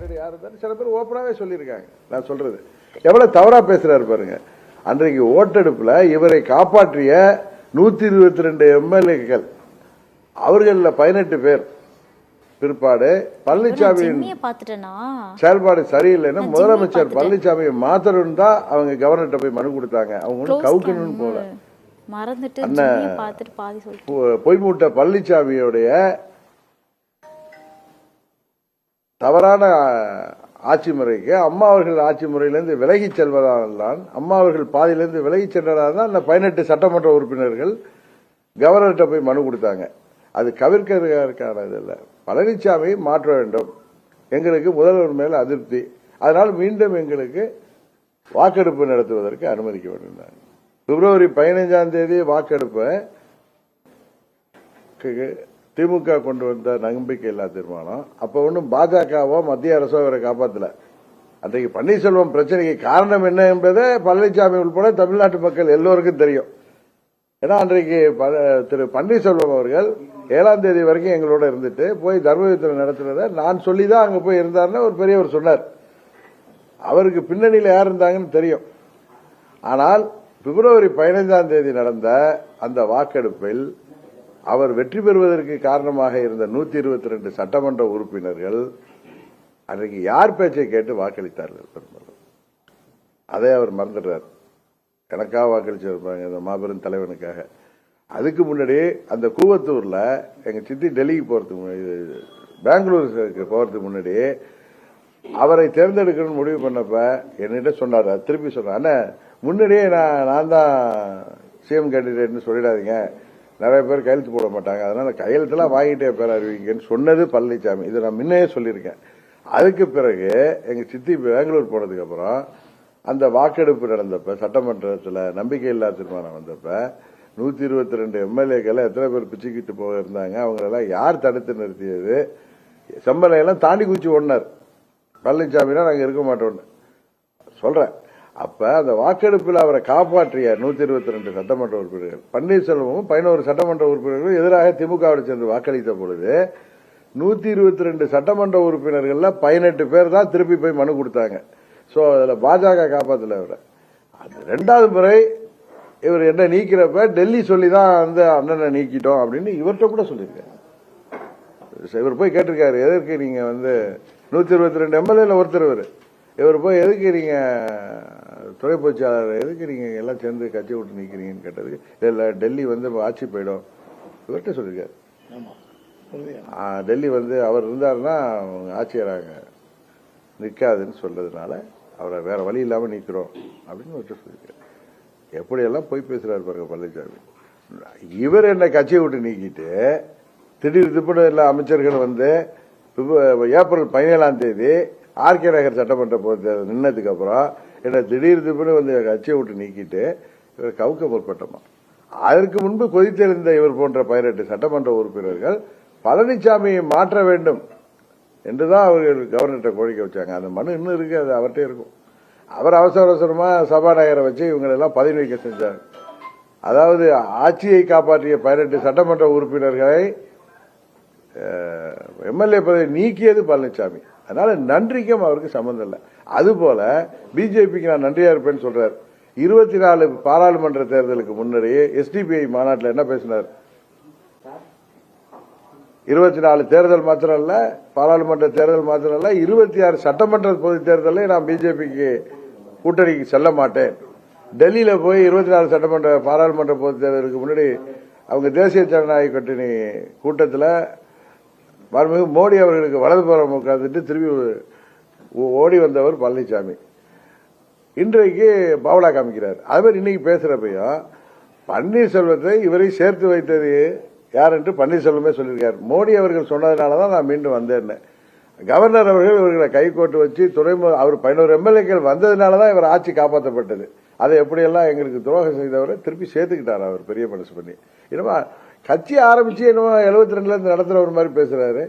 முன்னாடி யார் இருந்தாலும் சில பேர் ஓப்பனாகவே சொல்லியிருக்காங்க. நான் சொல்றது எவ்வளவு தவறா பேசுறாரு பாருங்க. அன்றைக்கு ஓட்டெடுப்புல இவரை காப்பாற்றிய 122 எம்எல்ஏக்கள், அவர்கள 18 பேர் பிற்பாடு பழனிசாமியின் செயல்பாடு சரியில்லைன்னா முதலமைச்சர் பழனிசாமியை மாத்தணும் தான் அவங்க கவர்னர்கிட்ட போய் மனு கொடுத்தாங்க. அவங்க ஒன்றும் கவுக்கணும்னு போல. பொய்மூட்ட பழனிசாமியோடைய தவறான ஆட்சி முறைக்கு அம்மா அவர்கள் ஆட்சி முறையிலிருந்து விலகி செல்வதால் தான், அம்மா அவர்கள் பாதியிலிருந்து விலகி சென்றதால் தான் அந்த 18 சட்டமன்ற உறுப்பினர்கள் கவர்னர்கிட்ட போய் மனு கொடுத்தாங்க. அது கவிர்க்கிறதுக்கானது இல்லை. பழனிசாமி மாற்ற வேண்டும், எங்களுக்கு முதல்வர் மேல் அதிருப்தி, அதனால் மீண்டும் எங்களுக்கு வாக்கெடுப்பு நடத்துவதற்கு அனுமதிக்க வேண்டும். பிப்ரவரி 15ஆம் தேதி வாக்கெடுப்பை திமுக கொண்டு வந்த நம்பிக்கை இல்லா தீர்மானம். அப்ப ஒன்றும் பாஜகவோ மத்திய அரசோ அவரை காப்பாற்றல. அன்றைக்கு பன்னீர்செல்வம் பிரச்சனைக்கு காரணம் என்ன என்பதை பழனிசாமி உட்பட தமிழ்நாட்டு மக்கள் எல்லோருக்கும் தெரியும். ஏன்னா அன்றைக்கு திரு பன்னீர்செல்வம் அவர்கள் 7ஆம் தேதி வரைக்கும் எங்களோட இருந்துட்டு போய் தர்மயுத்தம் நடத்துறத நான் சொல்லிதான் அங்க போய் இருந்தாருன்னு ஒரு பெரியவர் சொன்னார். அவருக்கு பின்னணியில் யார் இருந்தாங்கன்னு தெரியும். ஆனால் பிப்ரவரி 15ஆம் தேதி நடந்த அந்த வாக்கெடுப்பில் அவர் வெற்றி பெறுவதற்கு காரணமாக இருந்த 122 சட்டமன்ற உறுப்பினர்கள் அன்றைக்கு யார் பேச்சை கேட்டு வாக்களித்தார்கள் பெரும்பாலும். அதை அவர் மறந்துடுறார். எனக்காக வாக்களிச்சிருப்பாங்க இந்த மாபெரும் தலைவனுக்காக. அதுக்கு முன்னாடி அந்த கூவத்தூர்ல எங்க சித்தி டெல்லிக்கு போறதுக்கு, பெங்களூருக்கு போறதுக்கு முன்னாடி அவரை தேர்ந்தெடுக்கணும்னு முடிவு பண்ணப்ப என்னிட்ட சொன்னார். திருப்பி சொன்னார், முன்னாடியே நான் தான் சிஎம் கேண்டிடேட்னு சொல்லிடாதீங்க, நிறைய பேர் கையெழுத்து போட மாட்டாங்க, அதனால கையெழுத்தெல்லாம் வாங்கிட்டே பேர் அறிவிங்கன்னு சொன்னது பழனிசாமி. இதை நான் முன்னையே சொல்லியிருக்கேன். அதுக்கு பிறகு எங்க சித்தி பெங்களூர் போனதுக்கு அப்புறம் அந்த வாக்கெடுப்பு நடந்தப்ப சட்டமன்றத்தில் நம்பிக்கை இல்லா தீர்மானம் வந்தப்ப 122 எம்எல்ஏக்களை எத்தனை பேர் பிச்சுக்கிட்டு போக இருந்தாங்க, அவங்களெல்லாம் யார் தடுத்து நிறுத்தியது? செம்மலையெல்லாம் தாண்டி குச்சி ஓடினார் பழனிசாமினா நாங்க இருக்க மாட்டோம்னு சொல்றேன். அப்ப அந்த வாக்கெடுப்பில் அவரை காப்பாற்றிய 122 சட்டமன்ற உறுப்பினர்கள், பன்னீர்செல்வமும் 11 சட்டமன்ற உறுப்பினர்கள் எதிராக திமுகவோடு சென்று வாக்களித்த பொழுது 122 சட்டமன்ற உறுப்பினர்கள் 18 பேர் தான் திருப்பி போய் மனு கொடுத்தாங்க. சோ அதுல பாஜக காப்பாத்தல இவரை. அது 2வது முறை இவர் என்ன நீக்கிறப்ப டெல்லி சொல்லிதான் வந்து அண்ணனை நீக்கிட்டோம் அப்படின்னு இவர்கிட்ட கூட சொல்லியிருக்காரு. இவர் போய் கேட்டிருக்காரு, எதற்கு நீங்க வந்து 122 எம்எல்ஏல ஒருத்தர் இவர் போய் எதுக்கு நீங்க துறை பொதுச்செயலாளர் எதுக்கு நீங்க எல்லாம் சேர்ந்து கட்சி விட்டு நிக்கிறீங்கன்னு கேட்டதுக்கு, இல்ல டெல்லி வந்து ஆட்சி போயிடும் இவர்கிட்ட சொல்லிருக்காரு. டெல்லி வந்து அவர் இருந்தாருன்னா ஆட்சியராங்க நிற்காதுன்னு சொல்றதுனால அவரை வேற வழி இல்லாம நிக்கிறோம் அப்படின்னு இவர்கிட்ட சொல்லியிருக்காரு. எப்படியெல்லாம் போய் பேசுறாரு பாருங்க பழனிசாமி. இவர் என்ன கட்சியை விட்டு நீக்கிட்டு திடீர் திப்பட எல்லா அமைச்சர்கள் வந்து ஏப்ரல் 17ஆம் தேதி ஆர்கே நகர் சட்டமன்ற பொறுத்தேர்தல் நின்னதுக்கு அப்புறம் என்ன திடீர் திடீர்னு வந்து கட்சியை விட்டு நீக்கிட்டு இவர் கவுக்க முற்பட்டோமா. அதற்கு முன்பு கொதித்தெழுந்த இவர் போன்ற 18 சட்டமன்ற உறுப்பினர்கள் பழனிசாமியை மாற்ற வேண்டும் என்றுதான் அவர்கள் கவர்னர்கிட்ட கோரிக்கை வச்சாங்க. அந்த மனு இன்னும் இருக்கு, அது அவர்கிட்ட இருக்கும். அவர் அவசர அவசரமா சபாநாயகரை வச்சு இவங்களெல்லாம் பதவி நீக்க செஞ்சார். அதாவது ஆட்சியை காப்பாற்றிய 18 சட்டமன்ற உறுப்பினர்களை எம்எல்ஏ பதவி நீக்கியது பழனிசாமி. அதனால நன்றிக்கும் அவருக்கு சம்பந்தம் இல்லை. அதுபோல பிஜேபிக்கு நான் நன்றியா இருப்பேன்னு சொல்றாரு. 24 பாராளுமன்ற தேர்தலுக்கு முன்னாடி எஸ்டிபிஐ மாநாட்டில் என்ன பேசினார்? 24 தேர்தல் மாத்திரம் இல்ல, பாராளுமன்ற தேர்தல் மாத்திரம் இல்ல, 26 சட்டமன்ற பொது தேர்தலில் நான் பிஜேபிக்கு கூட்டணிக்கு செல்ல மாட்டேன். டெல்லியில போய் 24 சட்டமன்ற பாராளுமன்ற பொது தேர்தலுக்கு முன்னாடி அவங்க தேசிய ஜனநாயக கூட்டணி கூட்டத்தில் மறுபடியும் மோடி அவர்களுக்கு வலதுபுறம் உட்கார்ந்துட்டு திரும்பி ஓடி வந்தவர் பழனிசாமி. இன்றைக்கு பாவலா காமிக்கிறார். அது மாதிரி இன்னைக்கு பேசுறப்பையும் பன்னீர்செல்வத்தை இவரை சேர்த்து வைத்தது யார் என்று பன்னீர்செல்வமே சொல்லியிருக்கார். மோடி அவர்கள் சொன்னதுனாலதான் நான் மீண்டும் வந்தேன். கவர்னர் அவர்கள் இவர்களை கைகோட்டு வச்சு அவர் 11 எம்எல்ஏக்கள் வந்ததுனாலதான் இவர் ஆட்சி காப்பாற்றப்பட்டது. அதை எப்படியெல்லாம் எங்களுக்கு துரோகம் செய்தவரை திருப்பி சேர்த்துக்கிட்டார் அவர் பெரிய மனசு பண்ணி. என்னமா கட்சி ஆரம்பிச்சு என்னமோ 72ல இருந்து நடத்துற ஒரு மாதிரி பேசுறாரு.